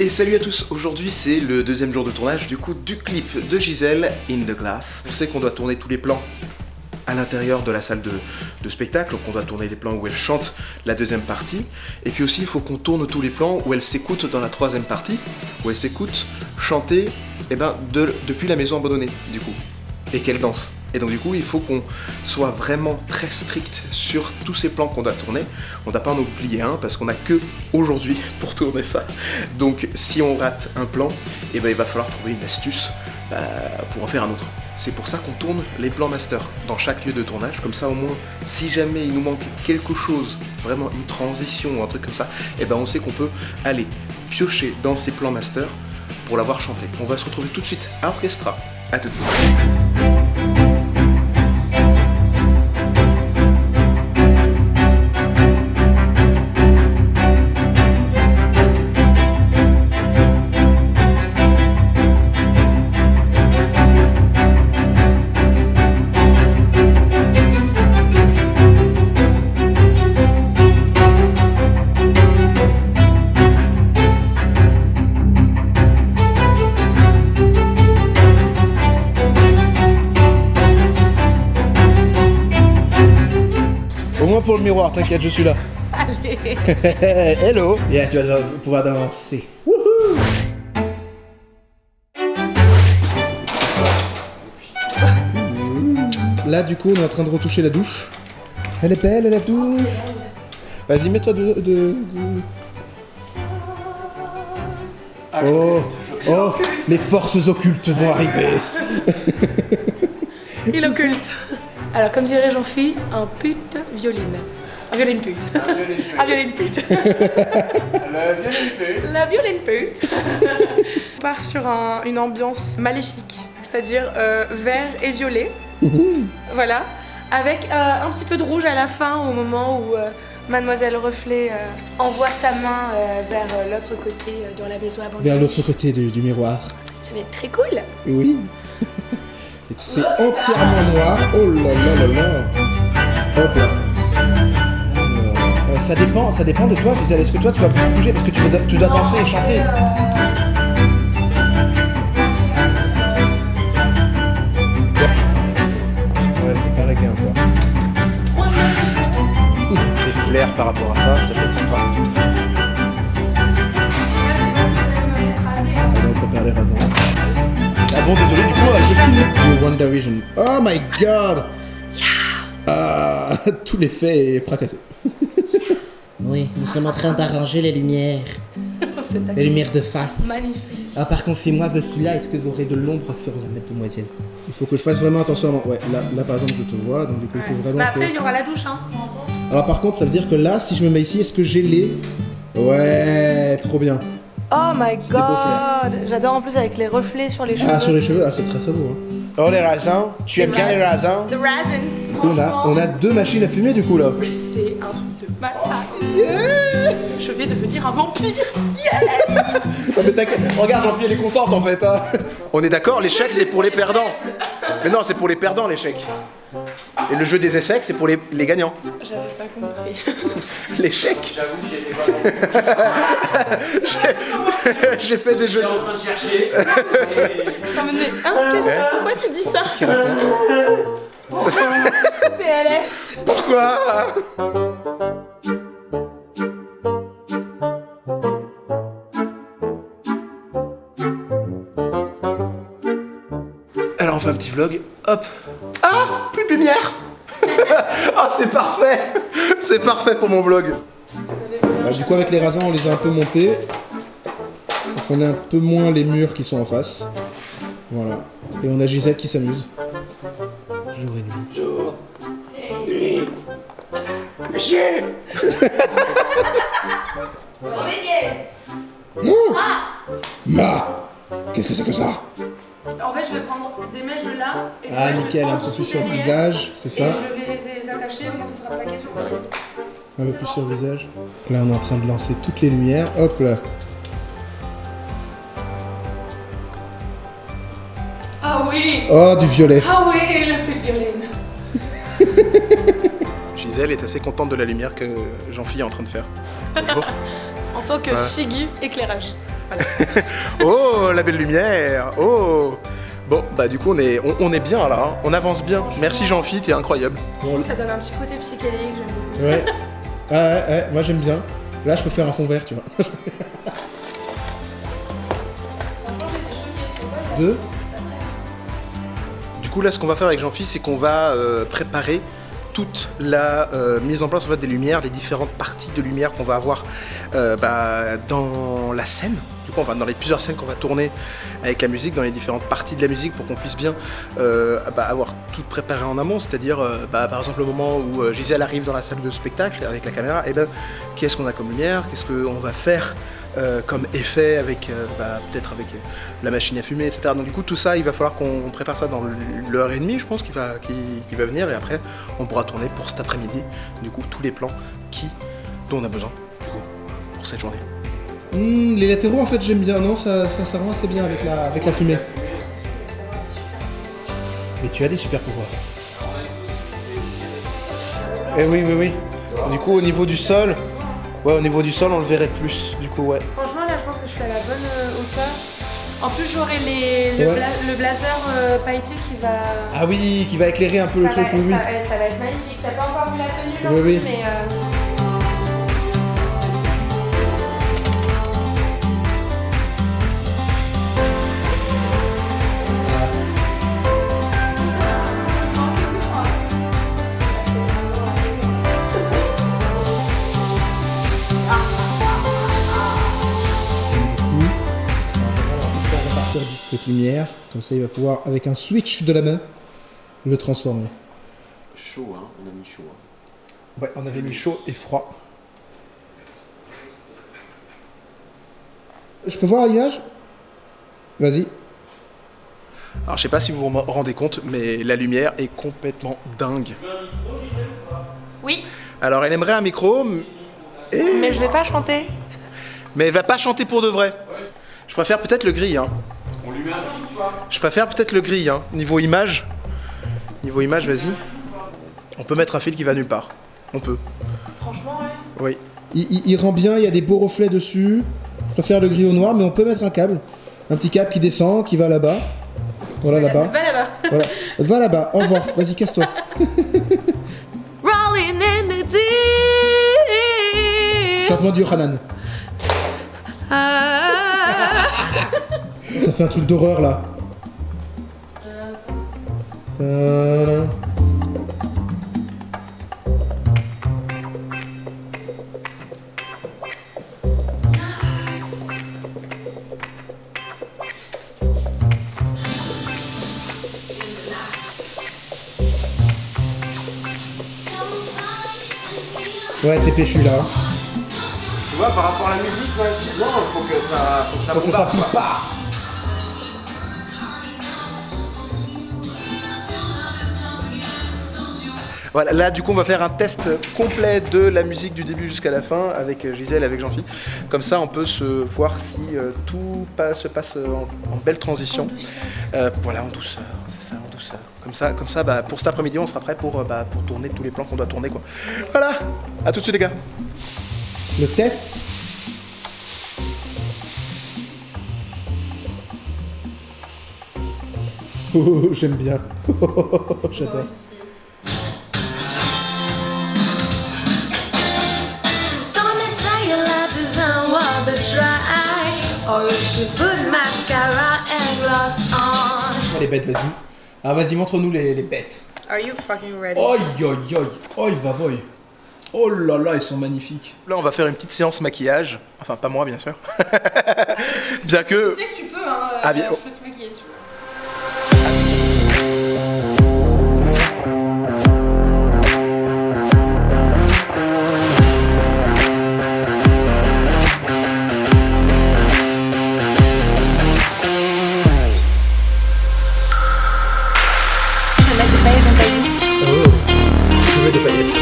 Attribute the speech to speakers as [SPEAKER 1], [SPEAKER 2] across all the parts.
[SPEAKER 1] Et salut à tous, aujourd'hui c'est le deuxième jour de tournage du coup du clip de Gisèle, In The Glass. On sait qu'on doit tourner tous les plans à l'intérieur de la salle de spectacle, donc on doit tourner les plans où elle chante la deuxième partie, et puis aussi il faut qu'on tourne tous les plans où elle s'écoute dans la troisième partie, où elle s'écoute chanter depuis la maison abandonnée du coup, et qu'elle danse. Et donc du coup il faut qu'on soit vraiment très strict sur tous ces plans qu'on doit tourner. On ne doit pas en oublier un parce qu'on n'a que aujourd'hui pour tourner ça. Donc si on rate un plan, il va falloir trouver une astuce pour en faire un autre. C'est pour ça qu'on tourne les plans master dans chaque lieu de tournage, comme ça au moins si jamais il nous manque quelque chose, vraiment une transition ou un truc comme ça, on sait qu'on peut aller piocher dans ces plans master pour l'avoir chanté. On va se retrouver tout de suite à Orchestra. À tout de suite. Au moins pour le miroir, t'inquiète, je suis là.
[SPEAKER 2] Allez.
[SPEAKER 1] Hello. Yeah, tu vas pouvoir danser. Wouhou. Là, du coup, on est en train de retoucher la douche. Elle est belle, la douche. Vas-y, mets-toi de... Oh, les forces occultes vont arriver.
[SPEAKER 2] Il occulte. Alors, comme dirait Jean-Phi, un pute violine. Un violine pute. Un violine pute. La violine pute. On part sur une ambiance maléfique, c'est-à-dire vert et violet. Voilà. Avec un petit peu de rouge à la fin, au moment où Mademoiselle Reflet envoie sa main vers l'autre côté dans la maison abandonnée.
[SPEAKER 1] Vers l'autre côté du miroir.
[SPEAKER 2] Ça va être très cool.
[SPEAKER 1] Oui. C'est entièrement noir. Oh là là là là. Hop là. Alors, ça dépend de toi, Gisèle. Est-ce que toi tu vas beaucoup bouger parce que tu dois danser et chanter? Ouais, c'est pas réglé encore. Des flairs par rapport à ça peut être sympa. On prépare les raisins. Ah bon, désolé, du coup, je filme. Wonder Vision. Oh my god! Ah, tout l'effet est fracassé.
[SPEAKER 3] Oui, nous sommes en train d'arranger les lumières. Les lumières de face.
[SPEAKER 2] Magnifique.
[SPEAKER 3] Ah, par contre, fais-moi de celui-là, est-ce que vous aurez de l'ombre sur la mademoiselle?
[SPEAKER 1] Il faut que je fasse vraiment attention. Ouais, là par exemple, je te vois, donc du coup, il faut vraiment.
[SPEAKER 2] Mais après,
[SPEAKER 1] que...
[SPEAKER 2] il y aura la douche, hein.
[SPEAKER 1] Alors, par contre, ça veut dire que là, si je me mets ici, est-ce que j'ai les. Ouais, trop bien.
[SPEAKER 2] Oh my
[SPEAKER 1] C'est des beaux
[SPEAKER 2] god! J'adore en plus avec les reflets sur les cheveux.
[SPEAKER 1] Ah, sur les cheveux, c'est très très beau. Hein. Oh, les raisins. Tu aimes bien les raisins?
[SPEAKER 2] The raisins.
[SPEAKER 1] On a deux machines à fumer, du coup, là.
[SPEAKER 2] C'est un truc de malade. Je vais devenir un vampire.
[SPEAKER 1] Non mais t'inquiète, regarde, Jean-Philippe, elle est contente en fait. Hein. On est d'accord, l'échec c'est pour les perdants. Mais non, c'est pour les perdants l'échec. Et le jeu des échecs c'est pour les gagnants.
[SPEAKER 2] J'avais pas compris.
[SPEAKER 1] L'échec.
[SPEAKER 4] J'avoue que j'étais pas bon.
[SPEAKER 1] J'ai fait des jeux.
[SPEAKER 4] J'étais en train de chercher.
[SPEAKER 2] Pourquoi tu dis ça? PLS.
[SPEAKER 1] Pourquoi? Alors on fait un petit vlog, hop. Ah, plus de lumière. Ah, c'est parfait. C'est parfait pour mon vlog. Alors, du coup avec les raisins on les a un peu montés. Donc on a un peu moins les murs qui sont en face. Voilà. Et on a Gisèle qui s'amuse. Jour et nuit. Jour et nuit. Monsieur. Ma. Qu'est-ce que c'est que ça?
[SPEAKER 2] En fait, je vais prendre des mèches de là. Et
[SPEAKER 1] Ah nickel, un peu plus sur le visage, c'est ça?
[SPEAKER 2] Et je vais les attacher, au moins ça sera plaqué sur le côté.
[SPEAKER 1] Un peu plus sur le visage. Là on est en train de lancer toutes les lumières. Hop là.
[SPEAKER 2] Ah oui!
[SPEAKER 1] Oh, du violet.
[SPEAKER 2] Ah oui, le pull violaine.
[SPEAKER 1] Gisèle est assez contente de la lumière que Jean-Philippe est en train de faire. Bonjour.
[SPEAKER 2] En tant que figure éclairage.
[SPEAKER 1] Oh, la belle lumière. Oh. Bon, bah du coup, on est bien là. Hein. On avance bien. Merci Jean-Phi, t'es incroyable.
[SPEAKER 2] Je trouve que ça donne un petit côté psychédélique, j'aime beaucoup.
[SPEAKER 3] Ouais. Ouais, moi j'aime bien. Là, je peux faire un fond vert, tu vois. Deux.
[SPEAKER 1] Du coup, là, ce qu'on va faire avec Jean-Phi, c'est qu'on va préparer toute la mise en place en fait, des lumières, les différentes parties de lumière qu'on va avoir dans la scène. Du coup, on va dans les plusieurs scènes qu'on va tourner avec la musique, dans les différentes parties de la musique pour qu'on puisse bien avoir tout préparé en amont. C'est-à-dire, par exemple, le moment où Gisèle arrive dans la salle de spectacle avec la caméra, et qu'est-ce qu'on a comme lumière, qu'est-ce qu'on va faire comme effet avec peut-être avec la machine à fumer, etc. Donc du coup tout ça il va falloir qu'on prépare ça dans l'heure et demie je pense qui va venir et après on pourra tourner pour cet après-midi du coup tous les plans dont on a besoin du coup pour cette journée.
[SPEAKER 3] Les latéraux en fait j'aime bien, non ça rend assez bien avec la fumée. Mais tu as des super pouvoirs. Eh oui. Du coup au niveau du sol. Ouais, au niveau du sol, on le verrait plus, du coup, ouais.
[SPEAKER 2] Franchement, là, je pense que je suis à la bonne hauteur. En plus, j'aurai le blazer pailleté qui va...
[SPEAKER 3] Ah oui, qui va éclairer un peu le truc, oui.
[SPEAKER 2] Ça va être magnifique. J'ai pas encore vu la tenue,
[SPEAKER 3] oui.
[SPEAKER 2] Mais...
[SPEAKER 3] Cette lumière, comme ça il va pouvoir, avec un switch de la main, le transformer.
[SPEAKER 4] Chaud, hein, on a mis chaud. Hein.
[SPEAKER 3] Ouais, on avait mis chaud et froid. Je peux voir l'image ? Vas-y.
[SPEAKER 1] Alors je sais pas si vous vous rendez compte, mais la lumière est complètement dingue.
[SPEAKER 2] Oui.
[SPEAKER 1] Alors elle aimerait un micro,
[SPEAKER 2] mais je vais pas chanter.
[SPEAKER 1] Mais elle va pas chanter pour de vrai. Je préfère peut-être le gris, hein.
[SPEAKER 4] On lui met un film, tu vois.
[SPEAKER 1] Je préfère peut-être le gris, hein. Niveau image, vas-y. On peut mettre un fil qui va nulle part. On peut.
[SPEAKER 2] Franchement, ouais.
[SPEAKER 1] Oui.
[SPEAKER 3] Il rend bien, il y a des beaux reflets dessus. Je préfère le gris au noir, mais on peut mettre un câble. Un petit câble qui descend, qui va là-bas. Voilà, là-bas.
[SPEAKER 2] Va là-bas.
[SPEAKER 3] Voilà. Va là-bas, au revoir. Vas-y, casse-toi.
[SPEAKER 2] Rolling in the deep.
[SPEAKER 3] Chante-moi du Yohanan. Ça fait un truc d'horreur là. Ouais, c'est péchu là.
[SPEAKER 4] Tu vois, par rapport à la musique, ouais, c'est bien, faut que ça
[SPEAKER 3] Faut que ça soit
[SPEAKER 4] bombarde,
[SPEAKER 3] plus
[SPEAKER 4] quoi.
[SPEAKER 3] pas.
[SPEAKER 1] Voilà, là du coup on va faire un test complet de la musique du début jusqu'à la fin avec Gisèle, avec Jean-Phi. Comme ça on peut se voir si tout se passe en belle transition. Voilà, en douceur, c'est ça, en douceur. Comme ça pour cet après-midi on sera prêt pour tourner tous les plans qu'on doit tourner quoi. Voilà, à tout de suite les gars.
[SPEAKER 3] Le test. Oh, j'aime bien. J'adore. Les bêtes, vas-y. Ah, vas-y, montre-nous les bêtes.
[SPEAKER 2] Are you fucking ready?
[SPEAKER 3] Oi, oi, oi. Oi, va, voy. Oh là là, ils sont magnifiques.
[SPEAKER 1] Là on va faire une petite séance maquillage. Enfin pas moi bien sûr. Bien que...
[SPEAKER 2] Tu sais que tu peux, hein.
[SPEAKER 1] Ah, bien.
[SPEAKER 2] Je peux te maquiller si tu veux.
[SPEAKER 3] Oh, je veux des paillettes.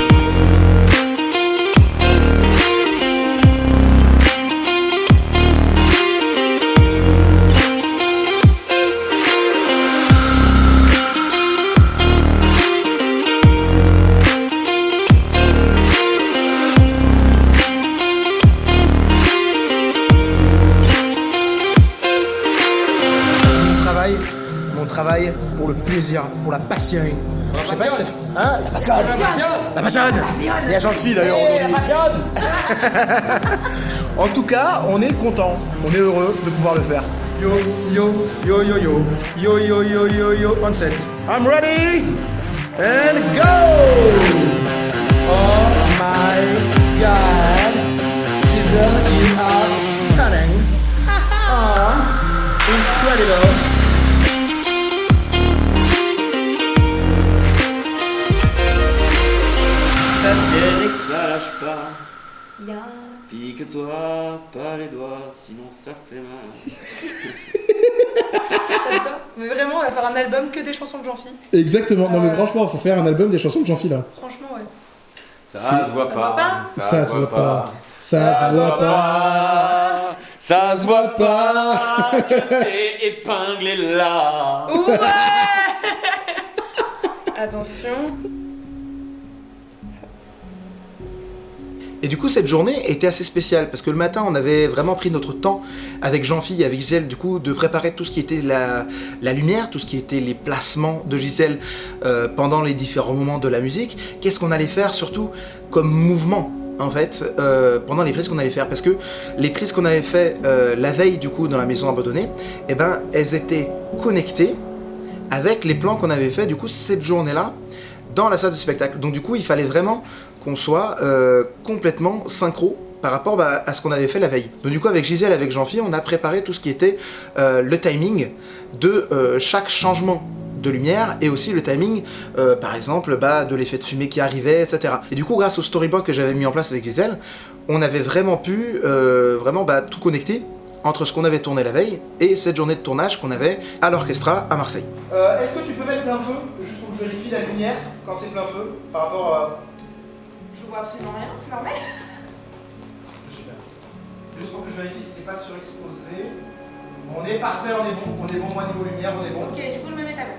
[SPEAKER 3] travaille pour le plaisir, pour la passion. Je sais pas si ça fait... Hein? La passion. La passion. Il y a Jean-Phi d'ailleurs aujourd'hui. En tout cas, on est content, on est heureux de pouvoir le faire. Yo, yo, yo, yo, yo, yo, yo, yo, yo, yo, on set. I'm ready and go! Oh my God, Giselle, you are stunning. Incredible.
[SPEAKER 4] Ça tienne et que ça lâche pas. Pique-toi pas les doigts, sinon ça fait mal.
[SPEAKER 2] J'adore. Mais vraiment, on va faire un album que des chansons de Jean-Phi.
[SPEAKER 3] Exactement, non mais franchement, faut faire un album des chansons de Jean-Phi là.
[SPEAKER 2] Franchement, ouais.
[SPEAKER 4] Ça se voit pas.
[SPEAKER 3] Ça se voit pas. Ça se voit pas.
[SPEAKER 4] Ça se voit pas. Que t'es épinglé là.
[SPEAKER 2] Ouais. Attention.
[SPEAKER 1] Et du coup, cette journée était assez spéciale parce que le matin, on avait vraiment pris notre temps avec Jean-Phi et avec Gisèle, du coup, de préparer tout ce qui était la lumière, tout ce qui était les placements de Gisèle pendant les différents moments de la musique. Qu'est-ce qu'on allait faire, surtout comme mouvement, en fait, pendant les prises qu'on allait faire. Parce que les prises qu'on avait fait la veille, du coup, dans la maison abandonnée, eh ben, elles étaient connectées avec les plans qu'on avait fait, du coup, cette journée-là, dans la salle de spectacle. Donc du coup, il fallait vraiment qu'on soit complètement synchro par rapport à ce qu'on avait fait la veille. Donc du coup, avec Gisèle, avec Jean-Phi, on a préparé tout ce qui était le timing de chaque changement de lumière et aussi le timing, par exemple, de l'effet de fumée qui arrivait, etc. Et du coup, grâce au storyboard que j'avais mis en place avec Gisèle, on avait vraiment pu tout connecter entre ce qu'on avait tourné la veille et cette journée de tournage qu'on avait à l'Orchestra à Marseille. Est-ce que tu peux mettre plein feu, juste pour que je vérifie la lumière quand c'est plein feu, par rapport à...
[SPEAKER 2] Je vois absolument rien, c'est normal.
[SPEAKER 1] Super. Juste pour que je vérifie si c'est pas surexposé. On est parfait, on est bon, moi niveau lumière, on est bon.
[SPEAKER 2] Ok, du coup je me mets à l'eau.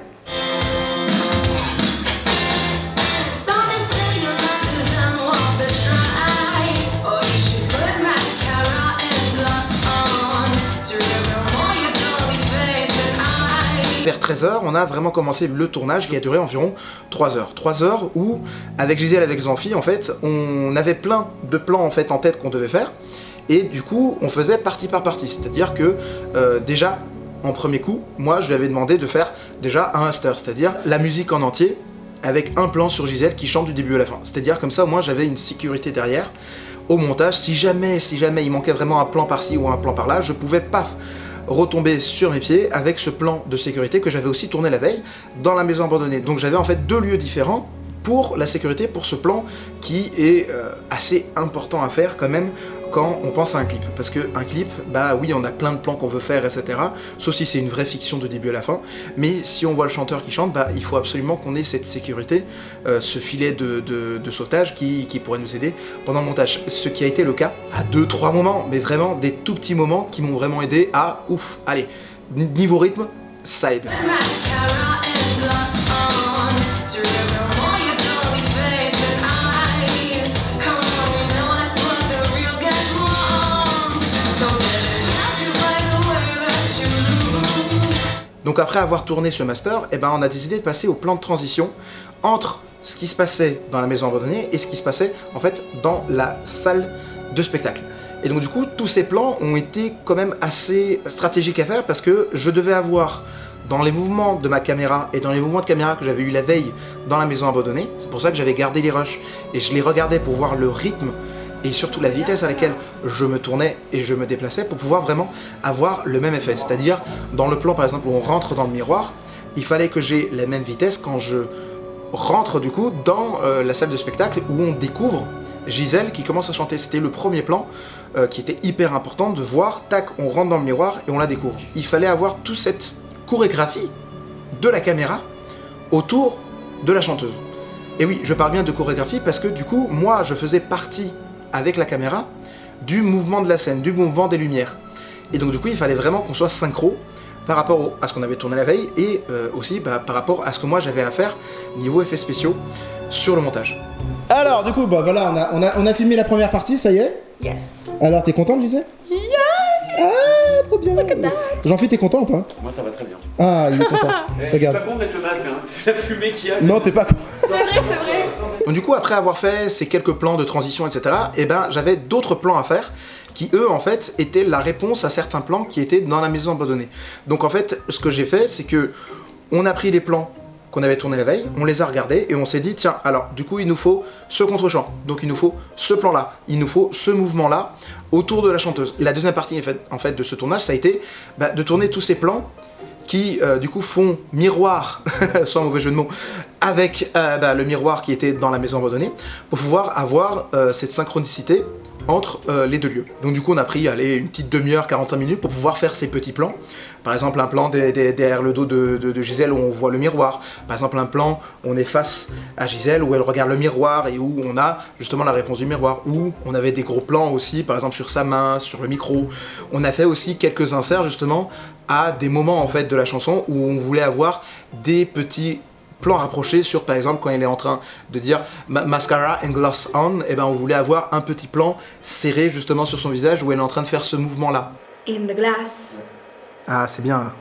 [SPEAKER 1] Vers 13h, on a vraiment commencé le tournage qui a duré environ 3 heures. 3 heures où, avec Gisèle, avec Jean-Phi, en fait, on avait plein de plans en fait en tête qu'on devait faire. Et du coup, on faisait partie par partie. C'est-à-dire que, déjà, en premier coup, moi, je lui avais demandé de faire déjà un master, c'est-à-dire la musique en entier, avec un plan sur Gisèle qui chante du début à la fin. C'est-à-dire comme ça, moi, j'avais une sécurité derrière. Au montage, si jamais il manquait vraiment un plan par-ci ou un plan par-là, je pouvais paf retomber sur mes pieds avec ce plan de sécurité que j'avais aussi tourné la veille dans la maison abandonnée. Donc j'avais en fait 2 lieux différents pour la sécurité, pour ce plan qui est assez important à faire quand même quand on pense à un clip. Parce qu'un clip, oui, on a plein de plans qu'on veut faire, etc. Sauf si c'est une vraie fiction de début à la fin. Mais si on voit le chanteur qui chante, il faut absolument qu'on ait cette sécurité, ce filet de sauvetage qui pourrait nous aider pendant le montage. Ce qui a été le cas à 2-3 moments, mais vraiment des tout petits moments qui m'ont vraiment aidé à, ouf, allez, niveau rythme, ça aide. Donc après avoir tourné ce master, on a décidé de passer au plan de transition entre ce qui se passait dans la maison abandonnée et ce qui se passait en fait dans la salle de spectacle. Et donc du coup, tous ces plans ont été quand même assez stratégiques à faire parce que je devais avoir dans les mouvements de ma caméra et dans les mouvements de caméra que j'avais eu la veille dans la maison abandonnée, c'est pour ça que j'avais gardé les rushs et je les regardais pour voir le rythme et surtout la vitesse à laquelle je me tournais et je me déplaçais pour pouvoir vraiment avoir le même effet. C'est-à-dire, dans le plan par exemple où on rentre dans le miroir, il fallait que j'ai la même vitesse quand je rentre du coup dans la salle de spectacle où on découvre Gisèle qui commence à chanter. C'était le premier plan qui était hyper important de voir, tac, on rentre dans le miroir et on la découvre. Il fallait avoir toute cette chorégraphie de la caméra autour de la chanteuse. Et oui, je parle bien de chorégraphie parce que du coup, moi, je faisais partie avec la caméra du mouvement de la scène, du mouvement des lumières. Et donc du coup, il fallait vraiment qu'on soit synchro par rapport à ce qu'on avait tourné la veille et aussi par rapport à ce que moi j'avais à faire niveau effets spéciaux sur le montage.
[SPEAKER 3] Alors du coup, voilà, on a filmé la première partie, ça y est.
[SPEAKER 2] Yes.
[SPEAKER 3] Alors t'es contente, Gisèle? Yeah. Ah, trop trop bien. Jean-Philippe, t'es content ou pas?
[SPEAKER 4] Moi ça va très bien.
[SPEAKER 3] Ah, il est content.
[SPEAKER 4] Je
[SPEAKER 3] Regarde.
[SPEAKER 4] suis pas con avec le masque, hein. La fumée qu'il y a.
[SPEAKER 3] Non, t'es pas content.
[SPEAKER 2] C'est vrai, c'est vrai.
[SPEAKER 1] Donc du coup, après avoir fait ces quelques plans de transition, etc., eh ben, j'avais d'autres plans à faire qui, eux, en fait, étaient la réponse à certains plans qui étaient dans la maison abandonnée. Donc en fait, ce que j'ai fait, c'est que on a pris les plans qu'on avait tournés la veille, on les a regardés et on s'est dit, tiens, alors du coup, il nous faut ce contre-champ, donc il nous faut ce plan-là, il nous faut ce mouvement-là autour de la chanteuse. Et la deuxième partie, en fait, de ce tournage, ça a été de tourner tous ces plans qui du coup font miroir, sans mauvais jeu de mots, avec le miroir qui était dans la maison abandonnée, pour pouvoir avoir cette synchronicité entre les deux lieux. Donc du coup on a pris une petite demi-heure, 45 minutes pour pouvoir faire ces petits plans. Par exemple un plan derrière le dos de Gisèle où on voit le miroir. Par exemple un plan où on est face à Gisèle où elle regarde le miroir et où on a justement la réponse du miroir. Où on avait des gros plans aussi, par exemple sur sa main, sur le micro. On a fait aussi quelques inserts justement à des moments en fait de la chanson où on voulait avoir des petits plans rapprochés sur par exemple quand il est en train de dire mascara and gloss on, et ben on voulait avoir un petit plan serré justement sur son visage où elle est en train de faire ce mouvement là.
[SPEAKER 5] In the glass,
[SPEAKER 1] Ah c'est bien.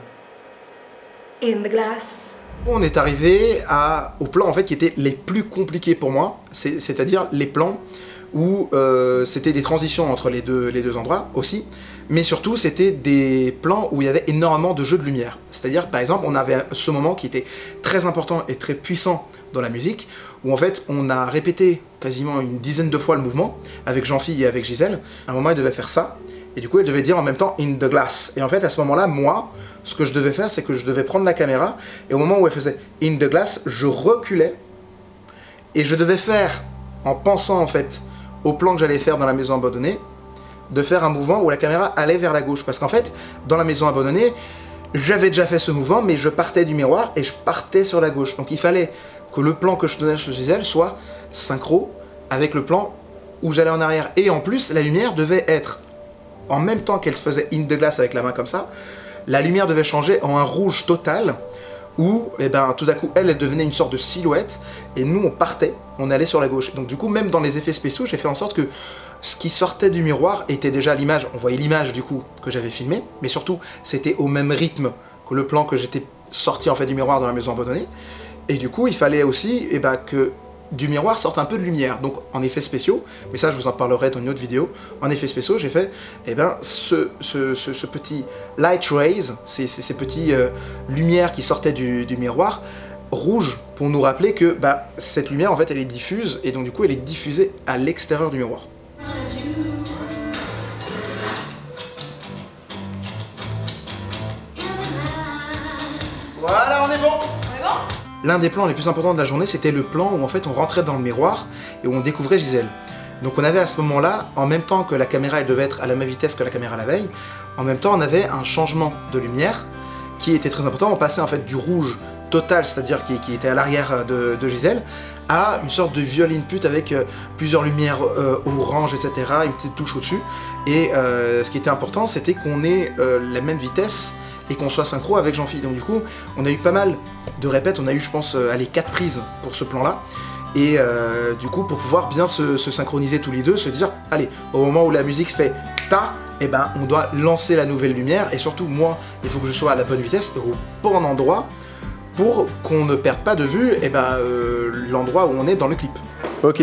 [SPEAKER 5] in the glass.
[SPEAKER 1] On est arrivé aux plans en fait qui étaient les plus compliqués pour moi, c'est-à-dire les plans où c'était des transitions entre les deux endroits aussi, mais surtout c'était des plans où il y avait énormément de jeux de lumière. C'est-à-dire par exemple on avait ce moment qui était très important et très puissant dans la musique, où en fait on a répété quasiment une dizaine de fois le mouvement avec Jean-Philippe et avec Gisèle. À un moment elle devait faire ça, et du coup elle devait dire en même temps in the glass. Et en fait à ce moment-là, moi, ce que je devais faire c'est que je devais prendre la caméra, et au moment où elle faisait in the glass, je reculais, et je devais faire, en pensant en fait au plan que j'allais faire dans la maison abandonnée, de faire un mouvement où la caméra allait vers la gauche. Parce qu'en fait, dans la maison abandonnée, j'avais déjà fait ce mouvement, mais je partais du miroir et je partais sur la gauche. Donc il fallait que le plan que je donnais chez Gisèle soit synchro avec le plan où j'allais en arrière. Et en plus, la lumière devait être, en même temps qu'elle faisait in the glass avec la main comme ça, la lumière devait changer en un rouge total, où tout d'un coup elle devenait une sorte de silhouette, et nous on partait, on allait sur la gauche. Donc du coup même dans les effets spéciaux j'ai fait en sorte que ce qui sortait du miroir était déjà l'image, on voyait l'image du coup que j'avais filmée, mais surtout c'était au même rythme que le plan que j'étais sorti en fait du miroir dans la maison abandonnée, et du coup il fallait aussi que du miroir sorte un peu de lumière. Donc en effets spéciaux, mais ça je vous en parlerai dans une autre vidéo, en effets spéciaux j'ai fait ce petit light rays, ces petits lumières qui sortaient du miroir rouge, pour nous rappeler que cette lumière en fait elle est diffuse, et donc du coup elle est diffusée à l'extérieur du miroir. Voilà, on est bon. L'un des plans les plus importants de la journée, c'était le plan où en fait on rentrait dans le miroir et où on découvrait Gisèle. Donc on avait à ce moment-là, en même temps que la caméra elle devait être à la même vitesse que la caméra la veille, en même temps on avait un changement de lumière qui était très important. On passait en fait du rouge total, c'est-à-dire qui était à l'arrière de Gisèle, à une sorte de viol input avec plusieurs lumières orange, etc., une petite touche au-dessus. Et ce qui était important, c'était qu'on ait la même vitesse et qu'on soit synchro avec Jean-Philippe. Donc du coup, on a eu pas mal de répètes, on a eu je pense 4 prises pour ce plan-là. Et du coup, pour pouvoir bien se synchroniser tous les deux, se dire, allez, au moment où la musique fait ta, on doit lancer la nouvelle lumière, et surtout moi, il faut que je sois à la bonne vitesse et au bon endroit pour qu'on ne perde pas de vue l'endroit où on est dans le clip. Ok.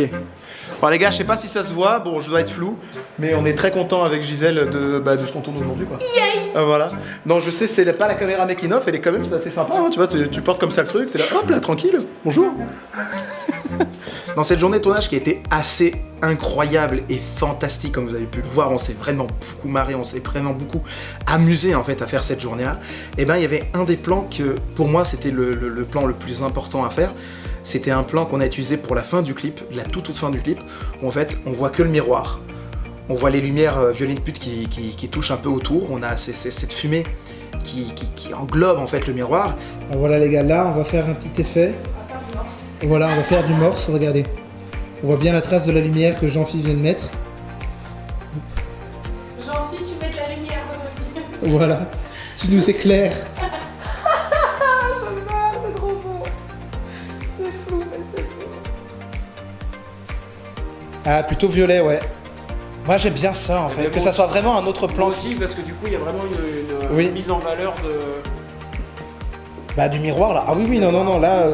[SPEAKER 1] Alors les gars, je sais pas si ça se voit, bon je dois être flou, mais on est très content avec Gisèle de ce qu'on tourne aujourd'hui quoi. Yay. Voilà. Non je sais, c'est pas la caméra making of, elle est quand même assez sympa, hein, tu vois, tu portes comme ça le truc, t'es là, hop là, tranquille, bonjour. Dans cette journée de tournage qui a été assez incroyable et fantastique, comme vous avez pu le voir, on s'est vraiment beaucoup marré, on s'est vraiment beaucoup amusé en fait à faire cette journée-là. Il y avait un des plans que pour moi c'était le plan le plus important à faire. C'était un plan qu'on a utilisé pour la fin du clip, la toute fin du clip, où en fait on voit que le miroir. On voit les lumières violines putes qui touchent un peu autour, on a cette fumée qui englobe en fait le miroir.
[SPEAKER 3] Bon, voilà les gars, là on va faire un petit effet. Et voilà, on va faire du morse, regardez. On voit bien la trace de la lumière que Jean-Philippe vient de mettre.
[SPEAKER 2] Jean-Philippe, tu mets de la lumière dans notre vie.
[SPEAKER 3] Voilà, tu nous éclaires.
[SPEAKER 2] C'est trop beau. C'est flou, mais c'est beau.
[SPEAKER 3] Ah, plutôt violet, ouais. Moi j'aime bien ça en fait, que ça soit vraiment un autre plan.
[SPEAKER 4] Moi aussi, parce que du coup, il y a vraiment une
[SPEAKER 3] Oui.
[SPEAKER 4] mise en valeur de...
[SPEAKER 3] Bah du miroir là. Ah oui oui non là.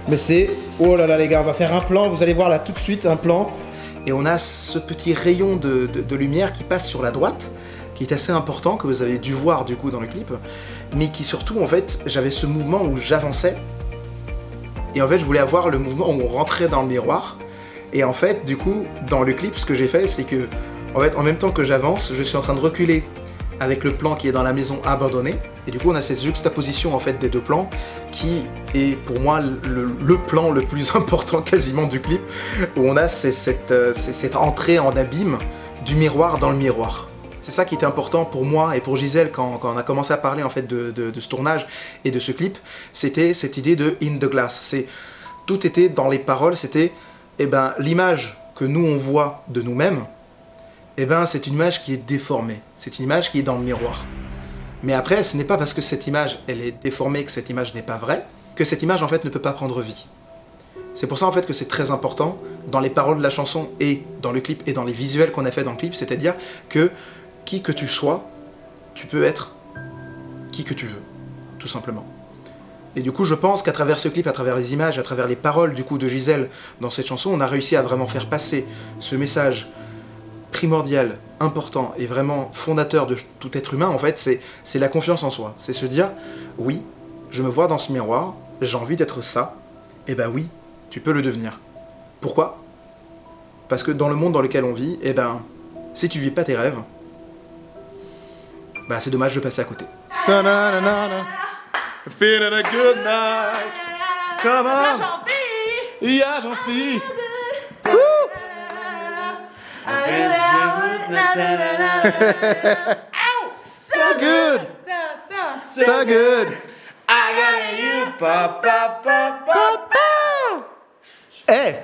[SPEAKER 3] Mais c'est... Oh là là les gars, on va faire un plan, vous allez voir là tout de suite un plan.
[SPEAKER 1] Et on a ce petit rayon de lumière qui passe sur la droite, qui est assez important, que vous avez dû voir du coup dans le clip, mais qui surtout en fait, j'avais ce mouvement où j'avançais, et en fait je voulais avoir le mouvement où on rentrait dans le miroir, et en fait du coup dans le clip ce que j'ai fait c'est que en fait en même temps que j'avance, je suis en train de reculer avec le plan qui est dans la maison abandonnée, et du coup on a cette juxtaposition en fait des deux plans qui est pour moi le plan le plus important quasiment du clip, où on a cette entrée en abîme du miroir dans le miroir. C'est ça qui était important pour moi et pour Gisèle quand on a commencé à parler en fait de ce tournage et de ce clip, c'était cette idée de In the Glass. Tout était dans les paroles, c'était l'image que nous on voit de nous-mêmes, c'est une image qui est déformée, c'est une image qui est dans le miroir. Mais après, ce n'est pas parce que cette image elle est déformée que cette image n'est pas vraie, que cette image en fait ne peut pas prendre vie. C'est pour ça en fait que c'est très important dans les paroles de la chanson et dans le clip et dans les visuels qu'on a fait dans le clip, c'est-à-dire que qui que tu sois, tu peux être qui que tu veux, tout simplement. Et du coup, je pense qu'à travers ce clip, à travers les images, à travers les paroles du coup de Gisèle dans cette chanson, on a réussi à vraiment faire passer ce message primordial, important et vraiment fondateur de tout être humain. En fait, c'est la confiance en soi. C'est se dire, oui, je me vois dans ce miroir, j'ai envie d'être ça, et oui, tu peux le devenir. Pourquoi ? Parce que dans le monde dans lequel on vit, si tu vis pas tes rêves, c'est dommage de passer à côté.
[SPEAKER 3] Feeling a good night. Come on. Yeah, j'en suis. So good. So good.
[SPEAKER 4] I got you, pa pa pa pa pa.
[SPEAKER 3] Hey.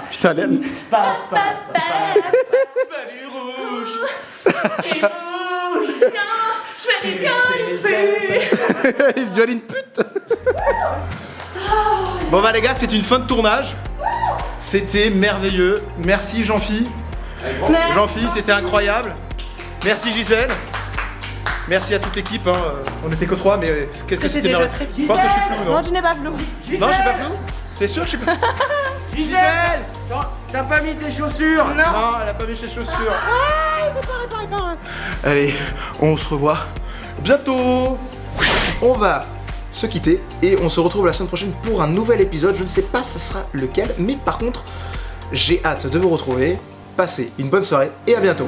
[SPEAKER 3] Putain, l'aile.
[SPEAKER 4] Du rouge. Et rouge.
[SPEAKER 5] Non, je fais des violine
[SPEAKER 3] Violine pute. Bon les gars, c'est une fin de tournage. C'était merveilleux. Merci Jean-Phi. Jean-Phi, c'était incroyable. Merci Gisèle. Merci à toute l'équipe, on était que 3, mais qu'est-ce que c'était merveilleux. Je pense que je suis flou, non?
[SPEAKER 2] Non, tu n'es pas flou.
[SPEAKER 3] Non, je suis pas flou. T'es sûr que je suis pas...
[SPEAKER 4] Gisèle, t'as pas mis tes chaussures?
[SPEAKER 3] Non, elle a pas mis ses chaussures. Allez, on se revoit bientôt.
[SPEAKER 1] On va se quitter et on se retrouve la semaine prochaine pour un nouvel épisode. Je ne sais pas ce sera lequel, mais par contre, j'ai hâte de vous retrouver. Passez une bonne soirée et à bientôt.